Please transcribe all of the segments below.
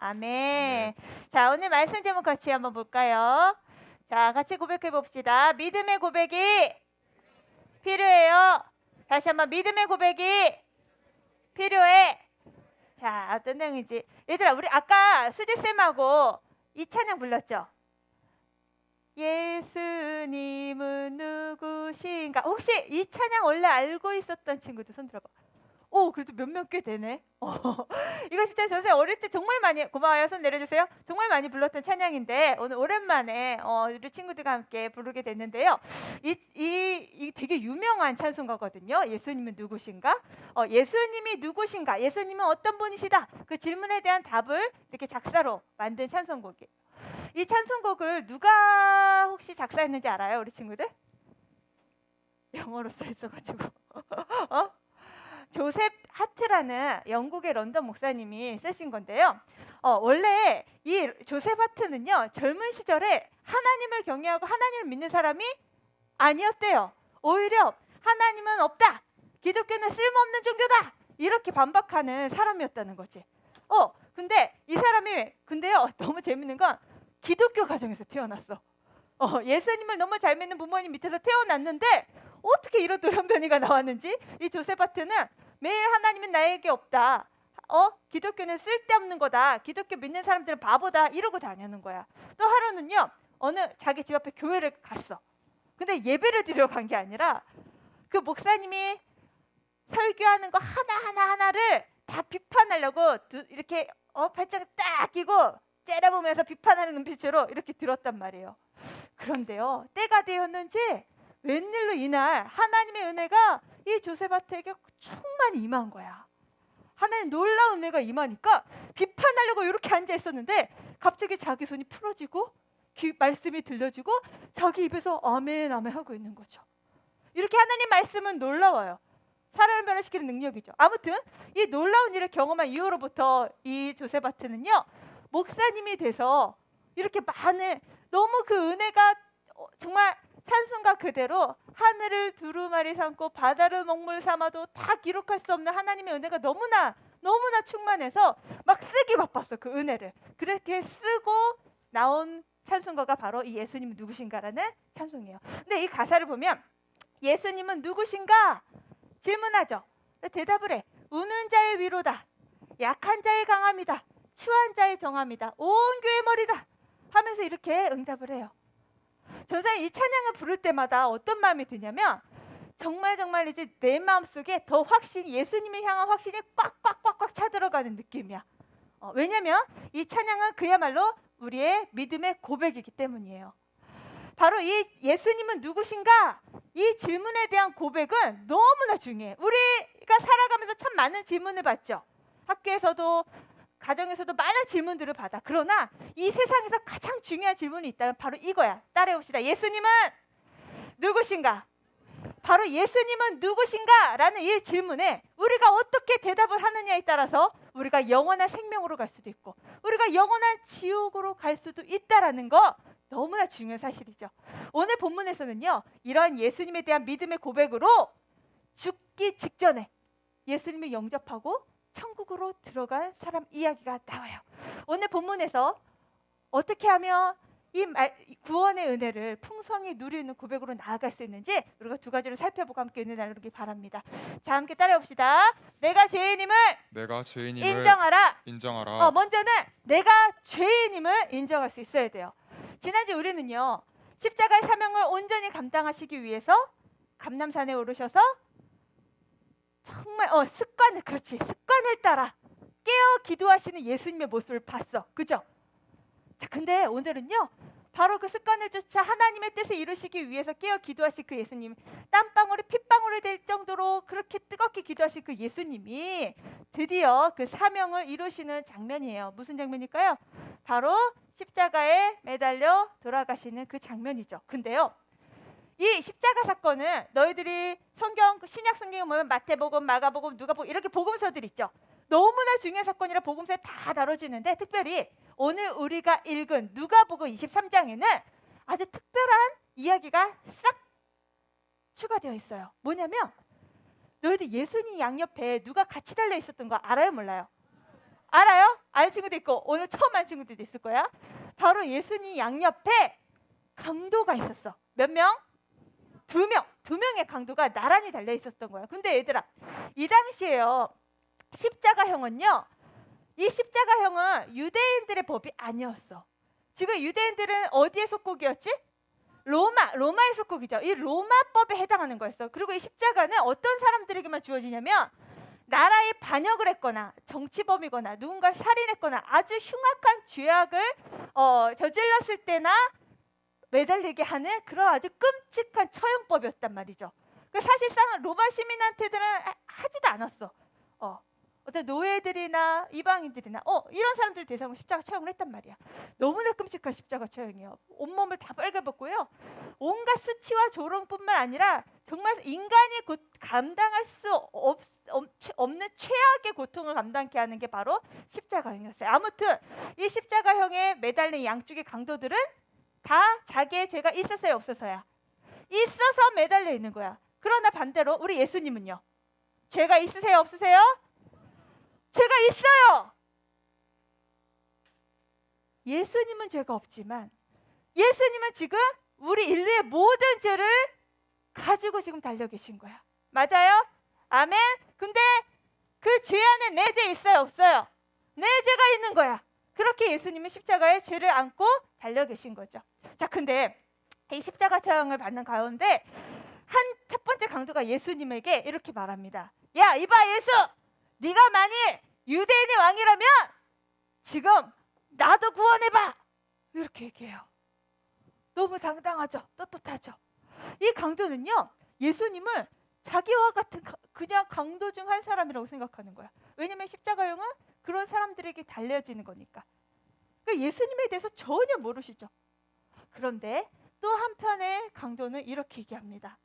아멘. 자, 오늘 말씀 제목 같이 한번 볼까요? 자, 같이 고백해 봅시다. 믿음의 고백이 필요해요. 다시 한번 믿음의 고백이 필요해. 자, 어떤 내용인지. 얘들아, 우리 아까 수지쌤하고 이 찬양 불렀죠? 예수님은 누구신가? 혹시 이 찬양 원래 알고 있었던 친구들 손 들어봐. 오, 그래도 몇몇 꽤 되네. 이거 진짜 선생님 어릴 때 정말 많이, 고마워요, 손 내려주세요. 정말 많이 불렀던 찬양인데 오늘 오랜만에 우리 친구들과 함께 부르게 됐는데요. 이 되게 유명한 찬송가거든요. 예수님은 누구신가? 예수님이 누구신가? 예수님은 어떤 분이시다? 그 질문에 대한 답을 이렇게 작사로 만든 찬송곡이에요. 이 찬송곡을 누가 혹시 작사했는지 알아요, 우리 친구들? 영어로 써 있어가지고 조셉 하트라는 영국의 런던 목사님이 쓰신 건데요. 원래 이 조셉 하트는요, 젊은 시절에 하나님을 경외하고 하나님을 믿는 사람이 아니었대요. 오히려 하나님은 없다, 기독교는 쓸모없는 종교다, 이렇게 반박하는 사람이었다는 거지. 근데 이 사람이 너무 재밌는 건 기독교 가정에서 태어났어. 예수님을 너무 잘 믿는 부모님 밑에서 태어났는데 어떻게 이런 돌연변이가 나왔는지, 이 조셉 하트는 매일 하나님은 나에게 없다, 기독교는 쓸데없는 거다, 기독교 믿는 사람들은 바보다, 이러고 다니는 거야. 또 하루는요, 어느 자기 집 앞에 교회를 갔어. 근데 예배를 드리러 간 게 아니라 그 목사님이 설교하는 거 하나하나를 다 비판하려고 이렇게 발짝을 딱 끼고 째려보면서 비판하는 눈빛으로 이렇게 들었단 말이에요. 그런데요, 때가 되었는지 웬일로 이날 하나님의 은혜가 이 조세바트에게 충만히 임한 거야. 하나님 놀라운 은혜가 임하니까 비판하려고 이렇게 앉아 있었는데 갑자기 자기 손이 풀어지고 말씀이 들려지고 자기 입에서 아멘 아멘 하고 있는 거죠. 이렇게 하나님 말씀은 놀라워요. 사람을 변화시키는 능력이죠. 아무튼 이 놀라운 일을 경험한 이후로부터 이 조세바트는요, 목사님이 돼서 이렇게 많은, 너무 그 은혜가 정말 찬송가 그대로 하늘을 두루마리 삼고 바다를 먹물 삼아도 다 기록할 수 없는 하나님의 은혜가 너무나 충만해서 막 쓰기 바빴어, 그 은혜를. 그렇게 쓰고 나온 찬송가가 바로 이 예수님은 누구신가라는 찬송이에요. 근데 이 가사를 보면 예수님은 누구신가? 질문하죠. 대답을 해. 우는 자의 위로다, 약한 자의 강함이다, 추한 자의 정함이다, 온 교회 머리다 하면서 이렇게 응답을 해요. 저는 이 찬양을 부를 때마다 어떤 마음이 드냐면 정말 이제 내 마음속에 더 확신이, 예수님을 향한 확신이 꽉 차들어가는 느낌이야. 왜냐면 이 찬양은 그야말로 우리의 믿음의 고백이기 때문이에요. 바로 이 예수님은 누구신가? 이 질문에 대한 고백은 너무나 중요해. 우리가 살아가면서 참 많은 질문을 받죠. 학교에서도 가정에서도 많은 질문들을 받아. 그러나 이 세상에서 가장 중요한 질문이 있다면 바로 이거야. 따라해봅시다. 예수님은 누구신가? 바로 예수님은 누구신가? 라는 이 질문에 우리가 어떻게 대답을 하느냐에 따라서 우리가 영원한 생명으로 갈 수도 있고 우리가 영원한 지옥으로 갈 수도 있다라는 거 너무나 중요한 사실이죠. 오늘 본문에서는요, 이러한 예수님에 대한 믿음의 고백으로 죽기 직전에 예수님을 영접하고 천국으로 들어간 사람 이야기가 나와요. 오늘 본문에서 어떻게 하면 이 구원의 은혜를 풍성히 누리는 고백으로 나아갈 수 있는지 우리가 두 가지를 살펴보고 함께 은혜 나누기 바랍니다. 자, 함께 따라해봅시다. 내가 죄인임을 인정하라. 먼저는 내가 죄인임을 인정할 수 있어야 돼요. 지난주 우리는요, 십자가의 사명을 온전히 감당하시기 위해서 감람산에 오르셔서 정말 습관을 따라 깨어 기도하시는 예수님의 모습을 봤어. 그죠? 자, 근데 오늘은요, 바로 그 습관을 쫓아 하나님의 뜻을 이루시기 위해서 깨어 기도하실 그 예수님, 땀방울이 핏방울이 될 정도로 그렇게 뜨겁게 기도하실 그 예수님이 드디어 그 사명을 이루시는 장면이에요. 무슨 장면일까요? 바로 십자가에 매달려 돌아가시는 그 장면이죠. 근데요, 이 십자가 사건은 너희들이 신약 성경에 보면 마태복음, 마가복음, 누가복음 이렇게 복음서들 있죠. 너무나 중요한 사건이라 복음서에 다 다뤄지는데 특별히 오늘 우리가 읽은 누가복음 23장에는 아주 특별한 이야기가 싹 추가되어 있어요. 뭐냐면 너희들 예수님 양옆에 누가 같이 달려 있었던 거 알아요, 몰라요? 알아요? 아는 친구도 있고 오늘 처음 한 친구들도 있을 거야. 바로 예수님 양옆에 강도가 있었어. 몇 명? 두 명. 두 명의 강도가 나란히 달려 있었던 거야. 근데 얘들아, 이 당시에요, 십자가형은요, 이 십자가형은 유대인들의 법이 아니었어. 지금 유대인들은 어디에 속국이었지? 로마의 속국이죠. 이 로마법에 해당하는 거였어. 그리고 이 십자가는 어떤 사람들에게만 주어지냐면 나라에 반역을 했거나 정치범이거나 누군가를 살인했거나 아주 흉악한 죄악을 저질렀을 때나 매달리게 하는 그런 아주 끔찍한 처형법이었단 말이죠. 사실상 로마 시민한테들은 하지도 않았어. 어떤 노예들이나 이방인들이나 이런 사람들 대상으로 십자가 처형을 했단 말이야. 너무나 끔찍한 십자가 처형이에요. 온몸을 다 빨개벗고요. 온갖 수치와 조롱뿐만 아니라 정말 인간이 감당할 수 없는 최악의 고통을 감당케 하는 게 바로 십자가형이었어요. 아무튼 이 십자가형에 매달린 양쪽의 강도들은 다 자기의 죄가 있었어요, 없어서야? 있어서 매달려 있는 거야. 그러나 반대로 우리 예수님은요, 죄가 있으세요, 없으세요? 죄가 있어요. 예수님은 죄가 없지만 예수님은 지금 우리 인류의 모든 죄를 가지고 지금 달려 계신 거야. 맞아요? 아멘. 근데 그 죄 안에 내 죄 있어요, 없어요? 내 죄가 있는 거야. 그렇게 예수님은 십자가에 죄를 안고 달려 계신 거죠. 자, 근데 이 십자가 처형을 받는 가운데 첫 번째 강도가 예수님에게 이렇게 말합니다. 야, 이봐 예수, 네가 만일 유대인의 왕이라면 지금 나도 구원해봐. 이렇게 얘기해요. 너무 당당하죠? 떳떳하죠? 이 강도는요, 예수님을 자기와 같은 그냥 강도 중 한 사람이라고 생각하는 거야. 왜냐면 십자가형은 그런 사람들에게 달려지는 거니까. 그러니까 예수님에 대해서 전혀 모르시죠. 그런데 또 한편의 강도는 이렇게 얘기합니다.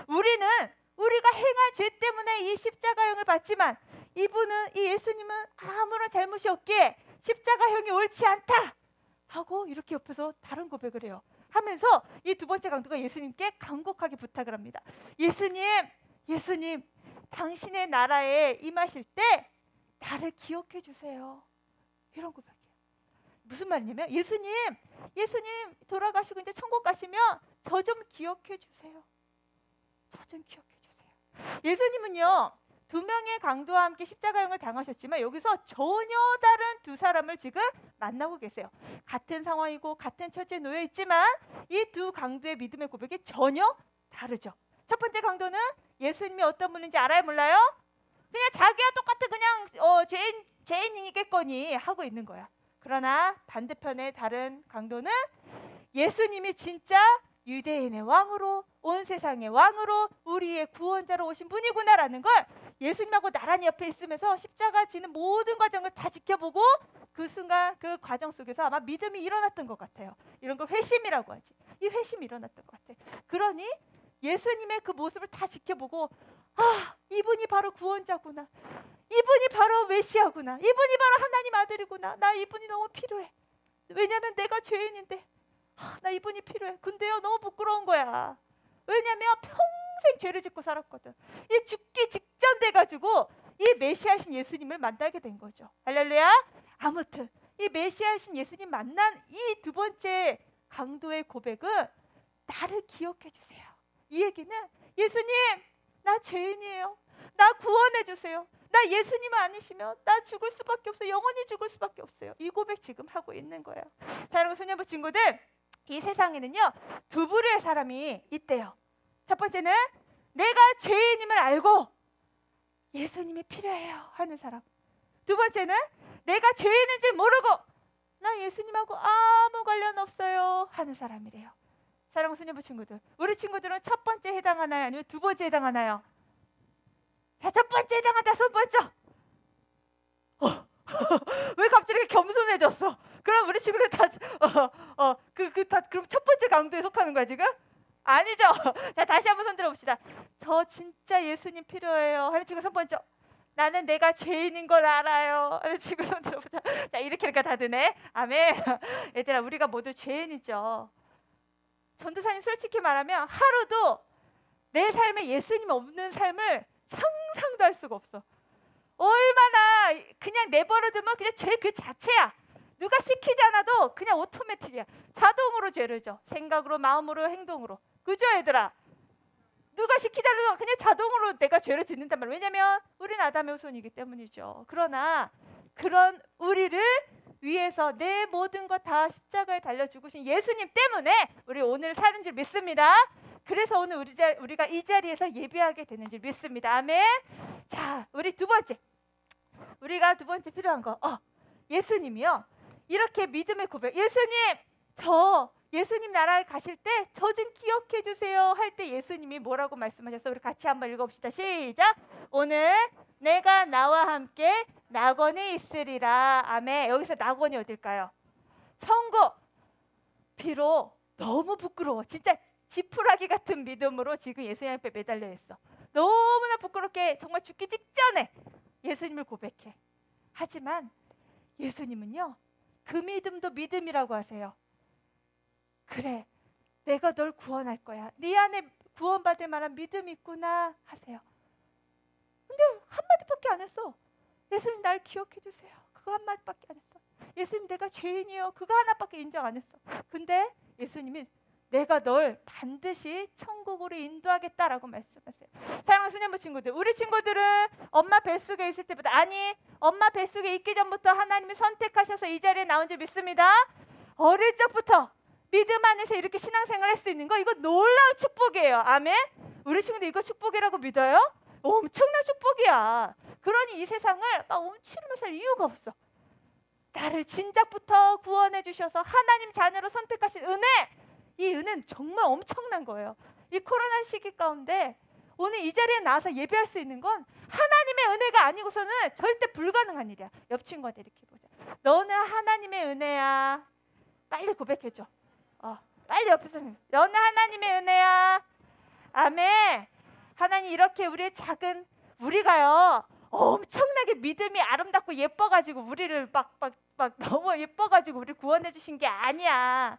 우리가 행한 죄 때문에 이 십자가형을 받지만 이 예수님은 아무런 잘못이 없기에 십자가형이 옳지 않다 하고 이렇게 옆에서 다른 고백을 해요. 하면서 이 두 번째 강도가 예수님께 간곡하게 부탁을 합니다. 예수님, 당신의 나라에 임하실 때 나를 기억해 주세요. 이런 고백이에요. 무슨 말이냐면 예수님 돌아가시고 이제 천국 가시면 저 좀 기억해 주세요. 저 좀 기억해 주세요. 예수님은요, 두 명의 강도와 함께 십자가형을 당하셨지만 여기서 전혀 다른 두 사람을 지금 만나고 계세요. 같은 상황이고 같은 처지에 놓여 있지만 이 두 강도의 믿음의 고백이 전혀 다르죠. 첫 번째 강도는 예수님이 어떤 분인지 알아요, 몰라요? 그냥 자기와 똑같은 그냥 죄인이겠거니 하고 있는 거야. 그러나 반대편의 다른 강도는 예수님이 진짜 유대인의 왕으로, 온 세상의 왕으로, 우리의 구원자로 오신 분이구나라는 걸 예수님하고 나란히 옆에 있으면서 십자가 지는 모든 과정을 다 지켜보고 그 순간 그 과정 속에서 아마 믿음이 일어났던 것 같아요. 이런 걸 회심이라고 하지. 이 회심이 일어났던 것 같아. 그러니 예수님의 그 모습을 다 지켜보고 이분이 바로 구원자구나. 이분이 바로 메시아구나. 이분이 바로 하나님 아들이구나. 나 이분이 너무 필요해. 왜냐면 내가 죄인인데 나 이분이 필요해. 근데요, 너무 부끄러운 거야. 왜냐면 평생 죄를 짓고 살았거든. 이 죽기 직전 돼가지고 이 메시아신 예수님을 만나게 된 거죠. 할렐루야. 아무튼 이 메시아신 예수님 만난 이 두 번째 강도의 고백은 나를 기억해 주세요. 이 얘기는 예수님, 나 죄인이에요. 나 구원해 주세요. 나 예수님 아니시면 나 죽을 수밖에 없어요. 영원히 죽을 수밖에 없어요. 이 고백 지금 하고 있는 거예요. 사랑하는 소년부 친구들, 이 세상에는요, 두 부류의 사람이 있대요. 첫 번째는 내가 죄인임을 알고 예수님이 필요해요 하는 사람. 두 번째는 내가 죄인인 줄 모르고 나 예수님하고 아무 관련 없어요 하는 사람이래요. 사랑하는 소년부 친구들, 우리 친구들은 첫 번째 해당하나요? 아니면 두 번째 해당하나요? 자, 첫 번째 해당한다. 손 번쩍. 왜 갑자기 이렇게 겸손해졌어? 그럼 우리 친구들 그럼 첫 번째 강도에 속하는 거야 지금? 아니죠. 자, 다시 한번 손 들어봅시다. 저 진짜 예수님 필요해요 하는 친구 손 번쩍. 나는 내가 죄인인 걸 알아요 하는 친구 손 들어보자. 자, 이렇게 다 드네. 아멘. 얘들아, 우리가 모두 죄인이죠. 전도사님 솔직히 말하면 하루도 내 삶에 예수님 없는 삶을 상상도 할 수가 없어. 얼마나 그냥 내버려두면 그냥 죄 그 자체야. 누가 시키지 않아도 그냥 오토매틱이야. 자동으로 죄를 져. 생각으로, 마음으로, 행동으로. 그죠, 얘들아? 누가 시키지 않아도 그냥 자동으로 내가 죄를 짓는단 말이야. 왜냐면 우리는 아담의 후손이기 때문이죠. 그러나 그런 우리를 위해서 내 모든 것 다 십자가에 달려 죽으신 예수님 때문에 우리 오늘 사는 줄 믿습니다. 그래서 오늘 우리가 이 자리에서 예배하게 되는 줄 믿습니다. 아멘. 자, 우리 두 번째. 우리가 두 번째 필요한 거. 예수님이요. 이렇게 믿음의 고백. 예수님 나라에 가실 때 저 좀 기억해 주세요 할 때 예수님이 뭐라고 말씀하셨어? 우리 같이 한번 읽어봅시다. 시작. 오늘 내가 나와 함께 낙원에 있으리라. 아멘. 여기서 낙원이 어딜까요? 천국. 비록 너무 부끄러워. 진짜 지푸라기 같은 믿음으로 지금 예수님 앞에 매달려 있어. 너무나 부끄럽게 정말 죽기 직전에 예수님을 고백해. 하지만 예수님은요, 그 믿음도 믿음이라고 하세요. 그래, 내가 널 구원할 거야. 네 안에 구원받을 만한 믿음이 있구나 하세요. 근데 한마디밖에 안 했어. 예수님 날 기억해 주세요. 그거 한마디밖에 안 했어. 예수님 내가 죄인이요. 그거 하나밖에 인정 안 했어. 근데 예수님이 내가 널 반드시 천국으로 인도하겠다라고 말씀하세요. 사랑하는 수녀부 친구들, 우리 친구들은 엄마 뱃속에 있을 때부터, 아니 엄마 뱃속에 있기 전부터 하나님이 선택하셔서 이 자리에 나온 줄 믿습니다. 어릴 적부터 믿음 안에서 이렇게 신앙생활 할 수 있는 거, 이거 놀라운 축복이에요. 아멘. 우리 친구들 이거 축복이라고 믿어요? 엄청난 축복이야. 그러니 이 세상을 막 움츠리면서 살 이유가 없어. 나를 진작부터 구원해 주셔서 하나님 자녀로 선택하신 은혜, 이 은혜는 정말 엄청난 거예요. 이 코로나 시기 가운데 오늘 이 자리에 나와서 예배할 수 있는 건 하나님의 은혜가 아니고서는 절대 불가능한 일이야. 옆 친구한테 이렇게 보자. 너는 하나님의 은혜야. 빨리 고백해줘. 빨리 옆에서 너는 하나님의 은혜야. 아멘. 하나님 이렇게 우리의 작은, 우리가요 엄청나게 믿음이 아름답고 예뻐가지고 우리를 막 너무 예뻐가지고 우리 구원해 주신 게 아니야.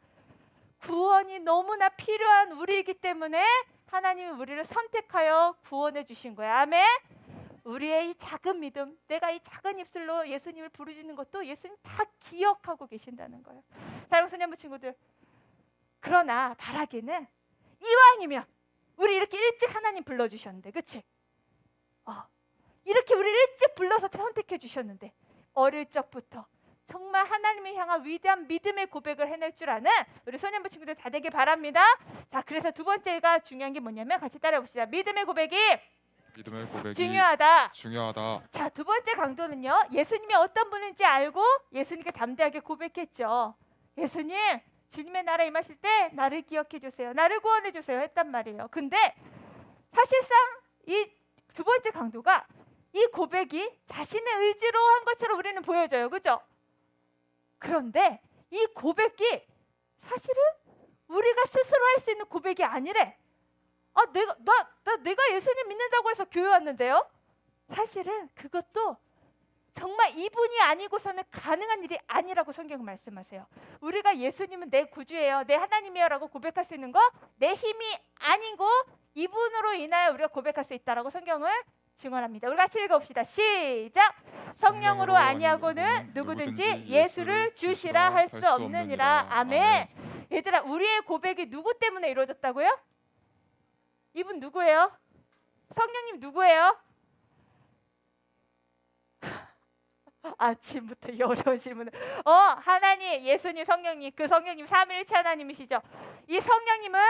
구원이 너무나 필요한 우리이기 때문에 하나님이 우리를 선택하여 구원해 주신 거야. 아멘. 우리의 이 작은 믿음, 내가 이 작은 입술로 예수님을 부르짖는 것도 예수님 다 기억하고 계신다는 거예요. 사랑하는 소년부 친구들, 그러나 바라기는 이왕이면 우리 이렇게 일찍 하나님 불러주셨는데, 그치? 이렇게 우리를 일찍 불러서 선택해 주셨는데 어릴 적부터 정말 하나님을 향한 위대한 믿음의 고백을 해낼 줄 아는 우리 소년부 친구들 다 되길 바랍니다. 자, 그래서 두 번째가 중요한 게 뭐냐면 같이 따라해 봅시다. 믿음의 고백이 중요하다. 자, 두 번째 강도는요, 예수님이 어떤 분인지 알고 예수님께 담대하게 고백했죠. 예수님, 주님의 나라 임하실 때 나를 기억해 주세요. 나를 구원해 주세요 했단 말이에요. 근데 사실상 이 두 번째 강도가 이 고백이 자신의 의지로 한 것처럼 우리는 보여져요. 그죠? 그런데 이 고백이 사실은 우리가 스스로 할 수 있는 고백이 아니래. 내가 예수님 믿는다고 해서 교회 왔는데요. 사실은 그것도 정말 이분이 아니고서는 가능한 일이 아니라고 성경은 말씀하세요. 우리가 예수님은 내 구주예요, 내 하나님이에요 라고 고백할 수 있는 거 내 힘이 아니고 이분으로 인하여 우리가 고백할 수 있다라고 성경을 증언합니다. 우리 같이 읽어봅시다. 시작. 성령으로 아니하고는 누구든지 예수를 주시라 할 수 없느니라. 아멘. 얘들아, 우리의 고백이 누구 때문에 이루어졌다고요? 이분 누구예요? 성령님 누구예요? 아침부터 이 어려운 질문을. 하나님, 예수님, 성령님, 그 성령님 삼위일체 하나님이시죠. 이 성령님은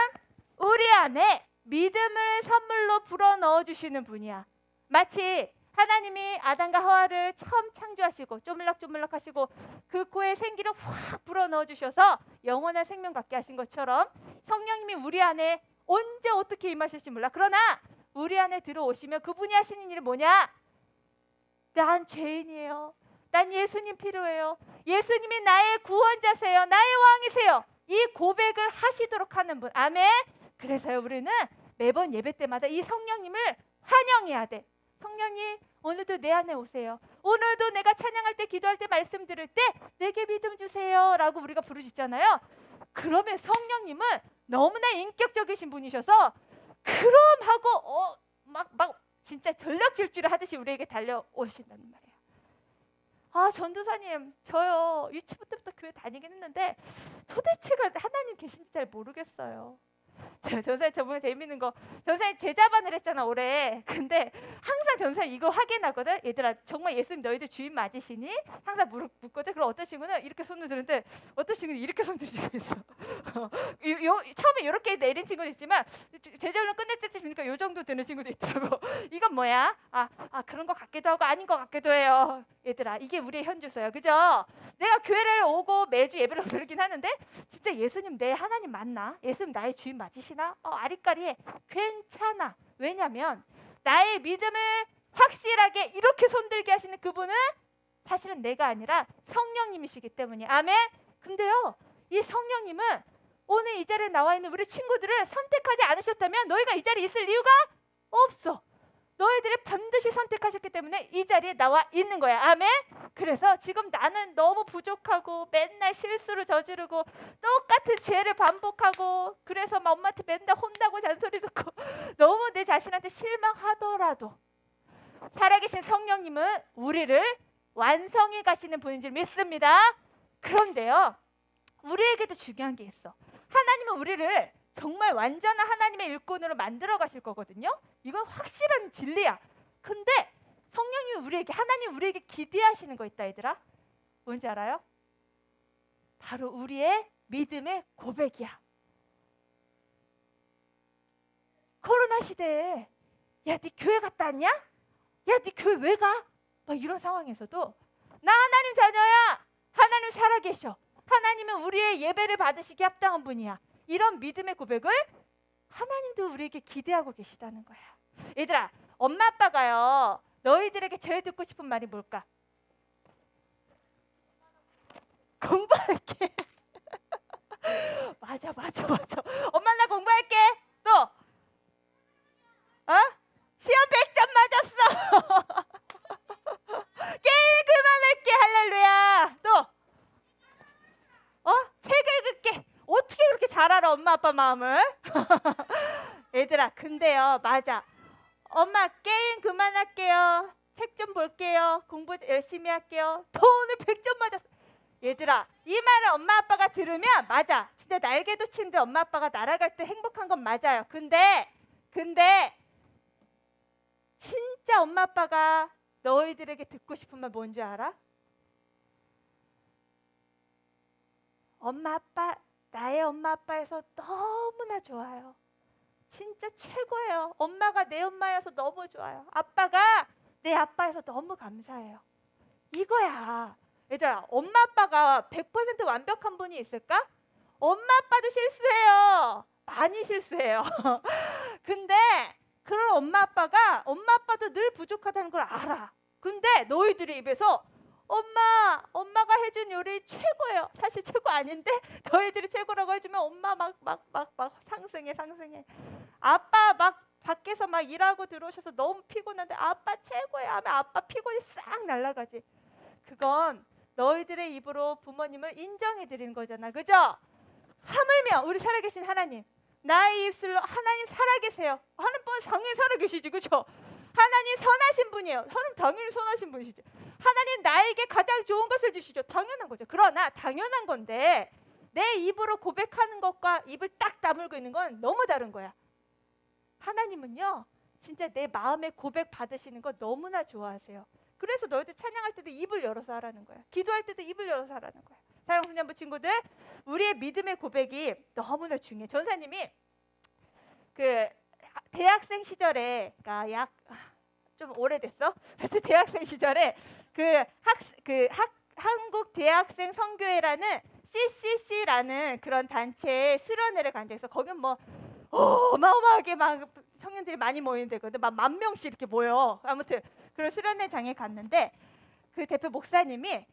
우리 안에 믿음을 선물로 불어넣어 주시는 분이야. 마치 하나님이 아담과 하와를 처음 창조하시고 쪼물락쪼물락 하시고 그 코에 생기를 확 불어넣어 주셔서 영원한 생명 갖게 하신 것처럼 성령님이 우리 안에 언제 어떻게 임하실지 몰라. 그러나 우리 안에 들어오시면 그분이 하시는 일이 뭐냐? 난 죄인이에요. 난 예수님 필요해요. 예수님이 나의 구원자세요. 나의 왕이세요. 이 고백을 하시도록 하는 분. 아멘. 그래서요, 우리는 매번 예배 때마다 이 성령님을 환영해야 돼. 성령님, 오늘도 내 안에 오세요. 오늘도 내가 찬양할 때, 기도할 때, 말씀 들을 때 내게 믿음 주세요 라고 우리가 부르짖잖아요. 그러면 성령님은 너무나 인격적이신 분이셔서 그럼 하고 막 진짜 전력 질주를 하듯이 우리에게 달려오신다는 말이에요. 아, 전도사님, 저요 유치부 때부터 교회 다니긴 했는데 도대체가 하나님 계신지 잘 모르겠어요. 전사님 저번에 재밌는 거, 전사님 제자반을 했잖아 올해. 근데 항상 전사님 이거 확인하거든. 얘들아 정말 예수님 너희들 주인 맞으시니? 항상 묻거든. 그럼 어떤 친구는 이렇게 손을 드는데 어떤 친구는 이렇게 손 들고 있어. 처음에 이렇게 내린 친구도 있지만 제자훈련 끝낼 때쯤 보니까 요 정도 드는 친구도 있더라고. 이건 뭐야? 그런 거 같기도 하고 아닌 거 같기도 해요. 얘들아 이게 우리의 현주소야, 그죠? 내가 교회를 오고 매주 예배를 드리긴 하는데 진짜 예수님 내 하나님 맞나? 예수님 나의 주인 맞으시나? 아리까리해. 괜찮아. 왜냐면 나의 믿음을 확실하게 이렇게 손들게 하시는 그분은 사실은 내가 아니라 성령님이시기 때문이에요. 아멘. 근데요 이 성령님은 오늘 이 자리에 나와 있는 우리 친구들을 선택하지 않으셨다면 너희가 이 자리에 있을 이유가 없어. 너희들이 반드시 선택하셨기 때문에 이 자리에 나와 있는 거야. 아멘. 그래서 지금 나는 너무 부족하고 맨날 실수를 저지르고 똑같은 죄를 반복하고 그래서 막 엄마한테 맨날 혼나고 잔소리 듣고 너무 내 자신한테 실망하더라도 살아계신 성령님은 우리를 완성해 가시는 분인 줄 믿습니다. 그런데요 우리에게도 중요한 게 있어. 하나님은 우리를 정말 완전한 하나님의 일꾼으로 만들어 가실 거거든요. 이건 확실한 진리야. 근데 성령님이 우리에게, 하나님 우리에게 기대하시는 거 있다 얘들아. 뭔지 알아요? 바로 우리의 믿음의 고백이야. 코로나 시대에 야, 네 교회 갔다 왔냐? 야, 네 교회 왜 가? 막 이런 상황에서도 나 하나님 자녀야. 하나님 살아계셔. 하나님은 우리의 예배를 받으시기 합당한 분이야. 이런 믿음의 고백을 하나님도 우리에게 기대하고 계시다는 거야. 얘들아, 엄마 아빠가요 너희들에게 제일 듣고 싶은 말이 뭘까? 공부할게. 맞아. 엄마 나 공부할게. 또 시험 100점 맞았어. 게임 그만할게. 할렐루야. 또 책 읽을게. 어떻게 그렇게 잘 알아 엄마 아빠 마음을? 얘들아 근데요 맞아. 엄마 게임 그만할게요. 책 좀 볼게요. 공부 열심히 할게요. 더 오늘 100점 맞았어. 얘들아 이 말을 엄마 아빠가 들으면 맞아. 진짜 날개도 치는데 엄마 아빠가 날아갈 때 행복한 건 맞아요. 근데 진짜 엄마 아빠가 너희들에게 듣고 싶은 말 뭔지 알아? 엄마 아빠, 나의 엄마 아빠에서 너무나 좋아요. 진짜 최고예요. 엄마가 내 엄마여서 너무 좋아요. 아빠가 내 아빠여서 너무 감사해요. 이거야. 얘들아 엄마 아빠가 100% 완벽한 분이 있을까? 엄마 아빠도 실수해요. 많이 실수해요. 근데 그런 엄마 아빠도 늘 부족하다는 걸 알아. 근데 너희들의 입에서 엄마가 해준 요리 최고예요. 사실 최고 아닌데 너희들이 최고라고 해주면 엄마 막 상승해. 아빠 막 밖에서 막 일하고 들어오셔서 너무 피곤한데 아빠 최고예요 하면 아빠 피곤이 싹 날아가지. 그건 너희들의 입으로 부모님을 인정해 드리는 거잖아. 그죠? 하물며 우리 살아계신 하나님, 나의 입술로 하나님 살아계세요. 하나님 당연히 살아계시지. 그죠? 하나님 선하신 분이에요. 하나님 당연히 선하신 분이시죠. 하나님 나에게 가장 좋은 것을 주시죠. 당연한 거죠. 그러나 당연한 건데 내 입으로 고백하는 것과 입을 딱 다물고 있는 건 너무 다른 거야. 하나님은요 진짜 내 마음의 고백 받으시는 거 너무나 좋아하세요. 그래서 너희들 찬양할 때도 입을 열어서 하라는 거야. 기도할 때도 입을 열어서 하라는 거야. 사랑하는 성도 친구들, 우리의 믿음의 고백이 너무나 중요해. 전사님이 그 대학생 시절에, 그러니까 약 좀 오래됐어. 그래서 대학생 시절에 한국 대학생 선교회라는 CCC라는 그런 단체에 수련회를 간 적이 있어. 거긴 뭐 어마어마하게 막 청년들이 많이 모이는 데거든. 막 10,000명씩 이렇게 모여. 아무튼 그런 수련회장에 갔는데 그 대표 목사님이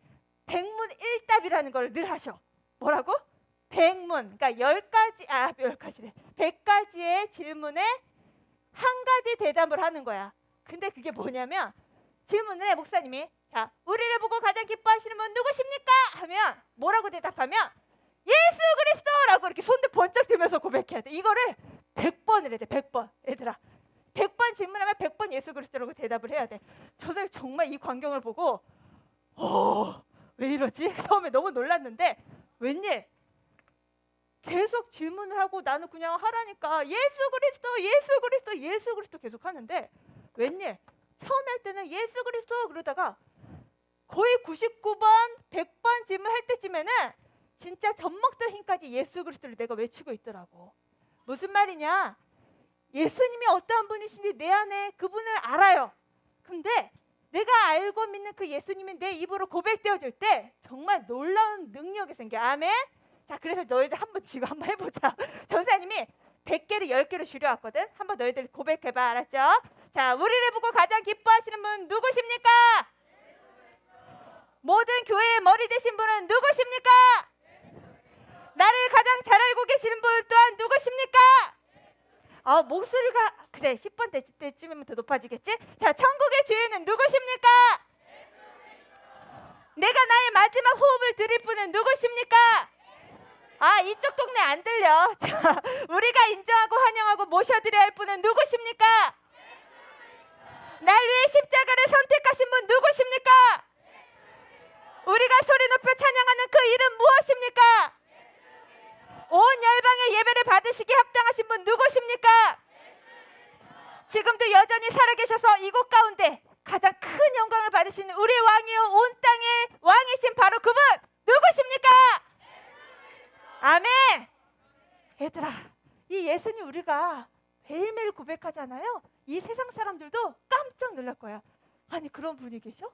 백문 일답이라는 걸 늘 하셔. 뭐라고? 백문. 그러니까 100가지의 질문에 한 가지 대답을 하는 거야. 근데 그게 뭐냐면 질문을 해 목사님이. 자, 우리를 보고 가장 기뻐하시는 분 누구십니까? 하면 뭐라고 대답하면 예수 그리스도라고 이렇게 손들 번쩍 들면서 고백해야 돼. 이거를 100번을 해야 돼. 100번. 얘들아 100번 질문하면 100번 예수 그리스도라고 대답을 해야 돼. 저도 정말 이 광경을 보고 왜 이러지? 처음에 너무 놀랐는데 웬일? 계속 질문을 하고 나는 그냥 하라니까 예수 그리스도 예수 그리스도 예수 그리스도 계속 하는데 웬일? 처음에 할 때는 예수 그리스도 그러다가 거의 99번 100번 질문할 때쯤에는 진짜 젖먹던 힘까지 예수 그리스도를 내가 외치고 있더라고. 무슨 말이냐? 예수님이 어떠한 분이신지 내 안에 그분을 알아요. 근데 내가 알고 믿는 그 예수님이 내 입으로 고백되어질 때 정말 놀라운 능력이 생겨. 아멘. 자, 그래서 너희들 지금 한번 해보자. 전사님이 100개를 10개로 줄여왔거든. 한번 너희들 고백해봐. 알았죠? 자, 우리를 보고 가장 기뻐하시는 분 누구십니까? 모든 교회의 머리 되신 분은 누구십니까? 나를 가장 잘 알고 계시는 분 또한 누구십니까? 목소리가 그래 10번 될 때쯤이면 더 높아지겠지? 자, 천국의 주인은 누구십니까? 내가 나의 마지막 호흡을 드릴 분은 누구십니까? 이쪽 동네 안 들려. 자, 우리가 인정하고 환영하고 모셔드려야 할 분은 누구십니까? 날 위해 십자가를 선택하신 분 누구십니까? 우리가 소리 높여 찬양하는 그 이름 무엇입니까? 온 열방의 예배를 받으시기에 합당하신 분 누구십니까? 지금도 여전히 살아계셔서 이곳 가운데 가장 큰 영광을 받으시는 우리 왕이요 온 땅의 왕이신 바로 그분 누구십니까? 아멘. 얘들아, 이 예수님 우리가 매일매일 고백하잖아요. 이 세상 사람들도 깜짝 놀랄 거야. 아니, 그런 분이 계셔?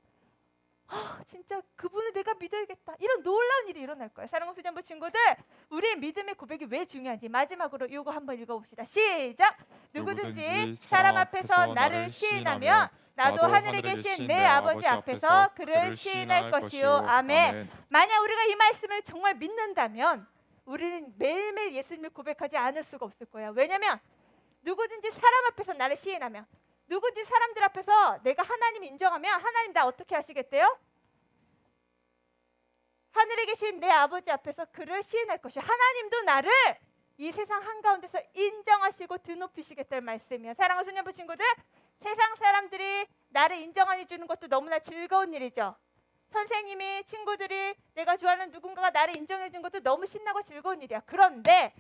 진짜 그분을 내가 믿어야겠다. 이런 놀라운 일이 일어날 거야. 사랑하는 수련부 친구들, 우리의 믿음의 고백이 왜 중요한지 마지막으로 이거 한번 읽어봅시다. 시작. 누구든지 사람 앞에서 나를 시인하면 나도 하늘에 계신 내 아버지 앞에서 그를 시인할 것이요. 아멘. 만약 우리가 이 말씀을 정말 믿는다면 우리는 매일매일 예수님을 고백하지 않을 수가 없을 거야. 왜냐면 누구든지 사람 앞에서 나를 시인하면, 누구든지 사람들 앞에서 내가 하나님 인정하면 하나님 나 어떻게 하시겠대요? 하늘에 계신 내 아버지 앞에서 그를 시인할 것이요. 하나님도 나를 이 세상 한가운데서 인정하시고 드높이시겠다는 말씀이에요. 사랑하는 수녀부 친구들, 세상 사람들이 나를 인정하니 주는 것도 너무나 즐거운 일이죠. 선생님이, 친구들이, 내가 좋아하는 누군가가 나를 인정해 준 것도 너무 신나고 즐거운 일이야. 그런데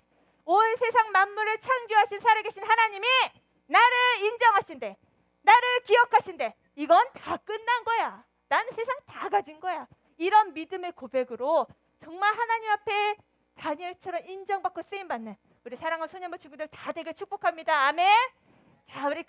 온 세상 만물을 창조하신 살아계신 하나님이 나를 인정하신대, 나를 기억하신대. 이건 다 끝난 거야. 나는 세상 다 가진 거야. 이런 믿음의 고백으로 정말 하나님 앞에 다니엘처럼 인정받고 쓰임받는 우리 사랑하는 소년부 친구들 다 되길 축복합니다. 아멘. 자, 우리